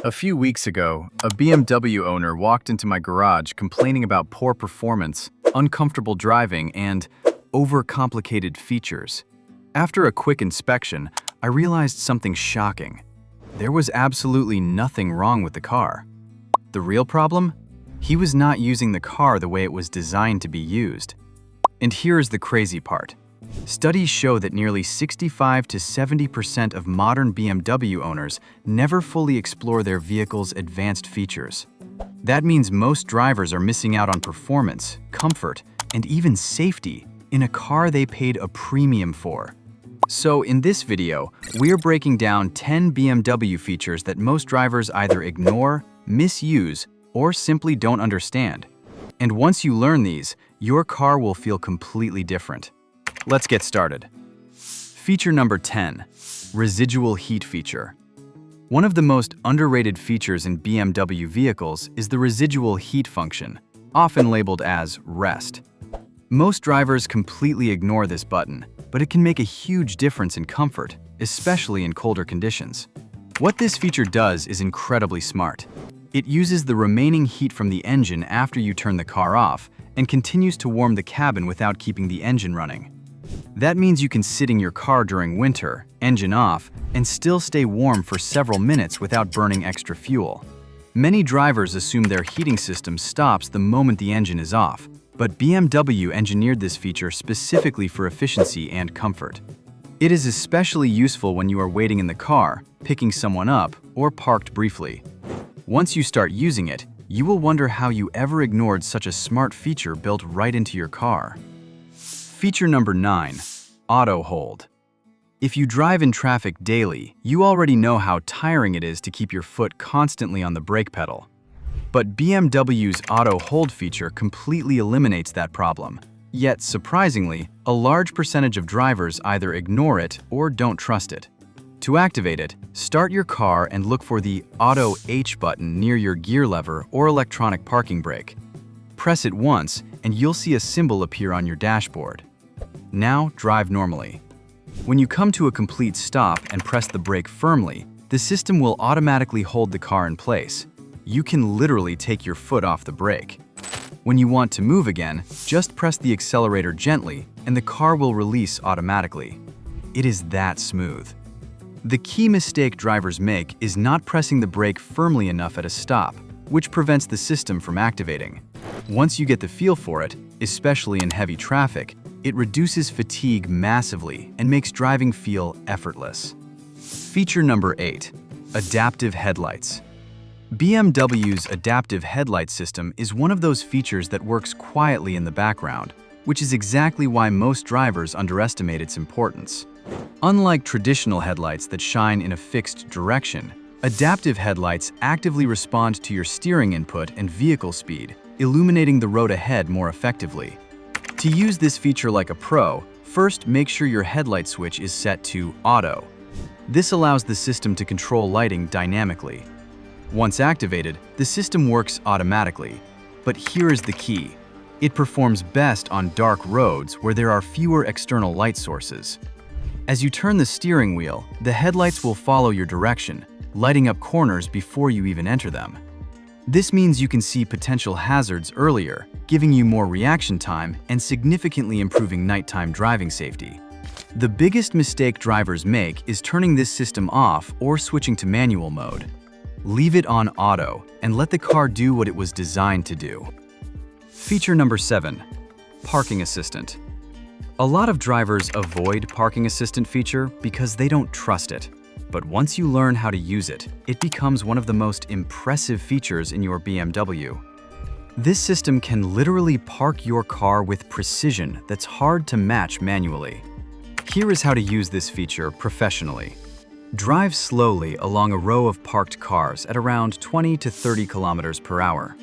A few weeks ago, a BMW owner walked into my garage complaining about poor performance, uncomfortable driving, and overcomplicated features. After a quick inspection, I realized something shocking. There was absolutely nothing wrong with the car. The real problem? He was not using the car the way it was designed to be used. And here's the crazy part. Studies show that nearly 65 to 70% of modern BMW owners never fully explore their vehicle's advanced features. That means most drivers are missing out on performance, comfort, and even safety in a car they paid a premium for. So in this video, we're breaking down 10 BMW features that most drivers either ignore, misuse, or simply don't understand. And once you learn these, your car will feel completely different. Let's get started. Feature number 10, residual heat feature. One of the most underrated features in BMW vehicles is the residual heat function, often labeled as REST. Most drivers completely ignore this button, but it can make a huge difference in comfort, especially in colder conditions. What this feature does is incredibly smart. It uses the remaining heat from the engine after you turn the car off and continues to warm the cabin without keeping the engine running. That means you can sit in your car during winter, engine off, and still stay warm for several minutes without burning extra fuel. Many drivers assume their heating system stops the moment the engine is off, but BMW engineered this feature specifically for efficiency and comfort. It is especially useful when you are waiting in the car, picking someone up, or parked briefly. Once you start using it, you will wonder how you ever ignored such a smart feature built right into your car. Feature number 9, auto hold. If you drive in traffic daily, you already know how tiring it is to keep your foot constantly on the brake pedal. But BMW's auto hold feature completely eliminates that problem. Yet, surprisingly, a large percentage of drivers either ignore it or don't trust it. To activate it, start your car and look for the Auto H button near your gear lever or electronic parking brake. Press it once and you'll see a symbol appear on your dashboard. Now drive normally. When you come to a complete stop and press the brake firmly, the system will automatically hold the car in place. You can literally take your foot off the brake. When you want to move again, just press the accelerator gently and the car will release automatically. It is that smooth. The key mistake drivers make is not pressing the brake firmly enough at a stop, which prevents the system from activating. Once you get the feel for it, especially in heavy traffic, it reduces fatigue massively and makes driving feel effortless. Feature number 8, adaptive headlights. BMW's adaptive headlight system is one of those features that works quietly in the background, which is exactly why most drivers underestimate its importance. Unlike traditional headlights that shine in a fixed direction, adaptive headlights actively respond to your steering input and vehicle speed, illuminating the road ahead more effectively. To use this feature like a pro, first make sure your headlight switch is set to auto. This allows the system to control lighting dynamically. Once activated, the system works automatically. But here is the key. It performs best on dark roads where there are fewer external light sources. As you turn the steering wheel, the headlights will follow your direction, lighting up corners before you even enter them. This means you can see potential hazards earlier, giving you more reaction time and significantly improving nighttime driving safety. The biggest mistake drivers make is turning this system off or switching to manual mode. Leave it on auto and let the car do what it was designed to do. Feature number 7, parking assistant. A lot of drivers avoid parking assistant feature because they don't trust it. But once you learn how to use it, it becomes one of the most impressive features in your BMW. This system can literally park your car with precision that's hard to match manually. Here is how to use this feature professionally. Drive slowly along a row of parked cars at around 20 to 30 kilometers per hour.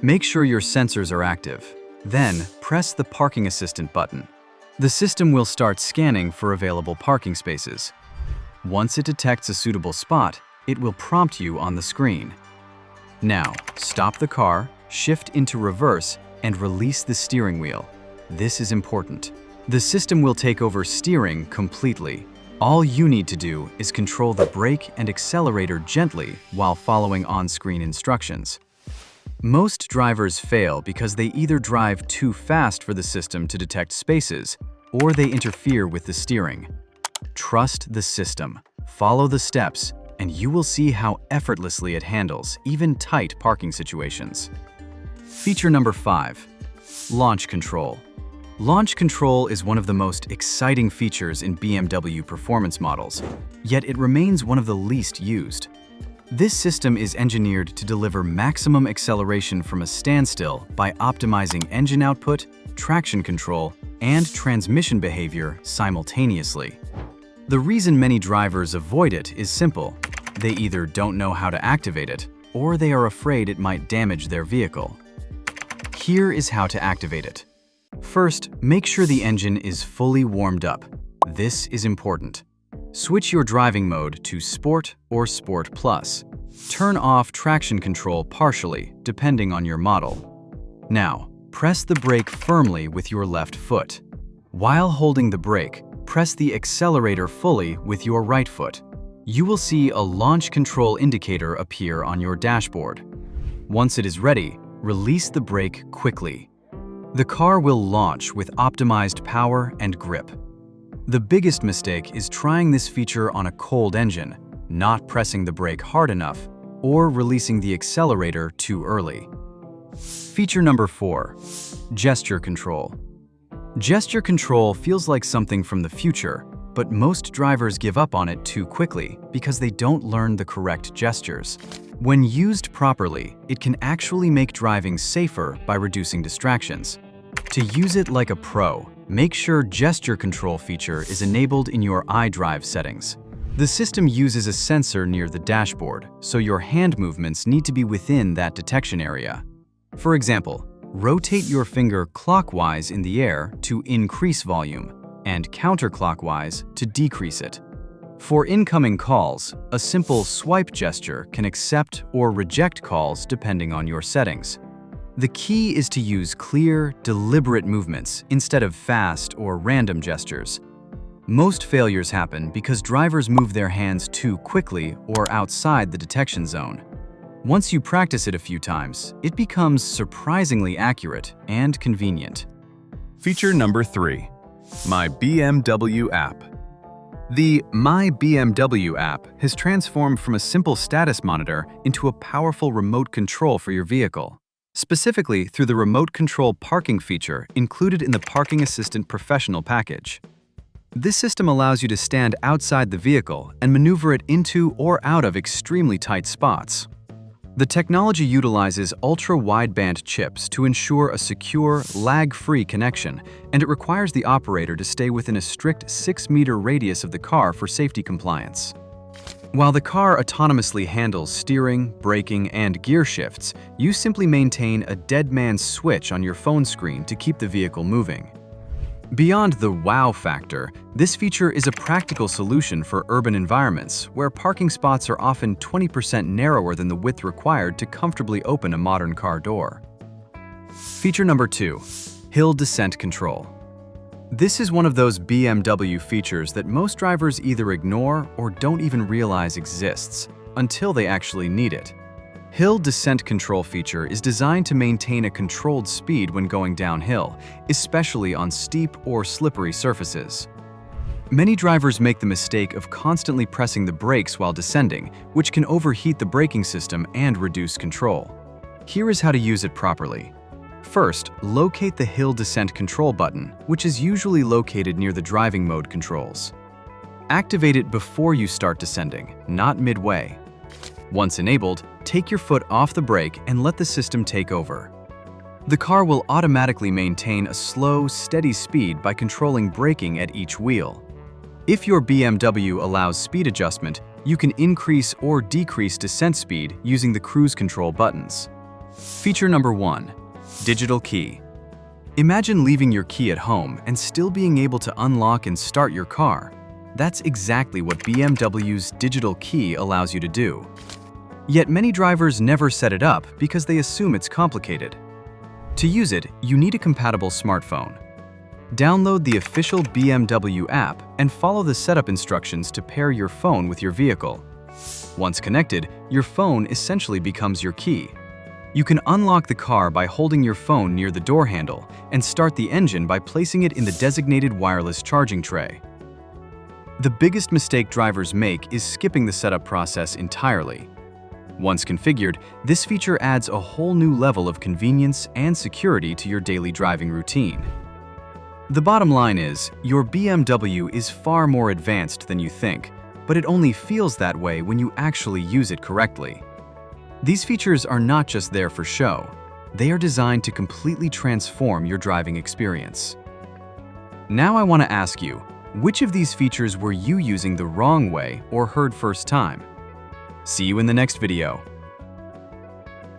Make sure your sensors are active. Then, press the parking assistant button. The system will start scanning for available parking spaces. Once it detects a suitable spot, it will prompt you on the screen. Now, stop the car, shift into reverse, and release the steering wheel. This is important. The system will take over steering completely. All you need to do is control the brake and accelerator gently while following on-screen instructions. Most drivers fail because they either drive too fast for the system to detect spaces, or they interfere with the steering. Trust the system, follow the steps, and you will see how effortlessly it handles even tight parking situations. Feature number 5, launch control. Launch control is one of the most exciting features in BMW performance models, yet it remains one of the least used. This system is engineered to deliver maximum acceleration from a standstill by optimizing engine output, traction control, and transmission behavior simultaneously. The reason many drivers avoid it is simple. They either don't know how to activate it, or they are afraid it might damage their vehicle. Here is how to activate it. First, make sure the engine is fully warmed up. This is important. Switch your driving mode to Sport or Sport Plus. Turn off traction control partially, depending on your model. Now, press the brake firmly with your left foot. While holding the brake, press the accelerator fully with your right foot. You will see a launch control indicator appear on your dashboard. Once it is ready, release the brake quickly. The car will launch with optimized power and grip. The biggest mistake is trying this feature on a cold engine, not pressing the brake hard enough, or releasing the accelerator too early. Feature number 4, gesture control. Gesture control feels like something from the future, but most drivers give up on it too quickly because they don't learn the correct gestures. When used properly, it can actually make driving safer by reducing distractions. To use it like a pro, make sure gesture control feature is enabled in your iDrive settings. The system uses a sensor near the dashboard, so your hand movements need to be within that detection area. For example, rotate your finger clockwise in the air to increase volume, and counterclockwise to decrease it. For incoming calls, a simple swipe gesture can accept or reject calls depending on your settings. The key is to use clear, deliberate movements instead of fast or random gestures. Most failures happen because drivers move their hands too quickly or outside the detection zone. Once you practice it a few times, it becomes surprisingly accurate and convenient. Feature number 3, My BMW app. The My BMW app has transformed from a simple status monitor into a powerful remote control for your vehicle, specifically through the remote control parking feature included in the Parking Assistant Professional package. This system allows you to stand outside the vehicle and maneuver it into or out of extremely tight spots. The technology utilizes ultra-wideband chips to ensure a secure, lag-free connection, and it requires the operator to stay within a strict 6-meter radius of the car for safety compliance. While the car autonomously handles steering, braking, and gear shifts, you simply maintain a dead man's switch on your phone screen to keep the vehicle moving. Beyond the wow factor, this feature is a practical solution for urban environments where parking spots are often 20% narrower than the width required to comfortably open a modern car door. Feature number 2, hill descent control. This is one of those BMW features that most drivers either ignore or don't even realize exists until they actually need it. Hill descent control feature is designed to maintain a controlled speed when going downhill, especially on steep or slippery surfaces. Many drivers make the mistake of constantly pressing the brakes while descending, which can overheat the braking system and reduce control. Here is how to use it properly. First, locate the hill descent control button, which is usually located near the driving mode controls. Activate it before you start descending, not midway. Once enabled, take your foot off the brake and let the system take over. The car will automatically maintain a slow, steady speed by controlling braking at each wheel. If your BMW allows speed adjustment, you can increase or decrease descent speed using the cruise control buttons. Feature number 1, digital key. Imagine leaving your key at home and still being able to unlock and start your car. That's exactly what BMW's digital key allows you to do. Yet many drivers never set it up because they assume it's complicated. To use it, you need a compatible smartphone. Download the official BMW app and follow the setup instructions to pair your phone with your vehicle. Once connected, your phone essentially becomes your key. You can unlock the car by holding your phone near the door handle and start the engine by placing it in the designated wireless charging tray. The biggest mistake drivers make is skipping the setup process entirely. Once configured, this feature adds a whole new level of convenience and security to your daily driving routine. The bottom line is, your BMW is far more advanced than you think, but it only feels that way when you actually use it correctly. These features are not just there for show. They are designed to completely transform your driving experience. Now I want to ask you, which of these features were you using the wrong way or heard first time? See you in the next video.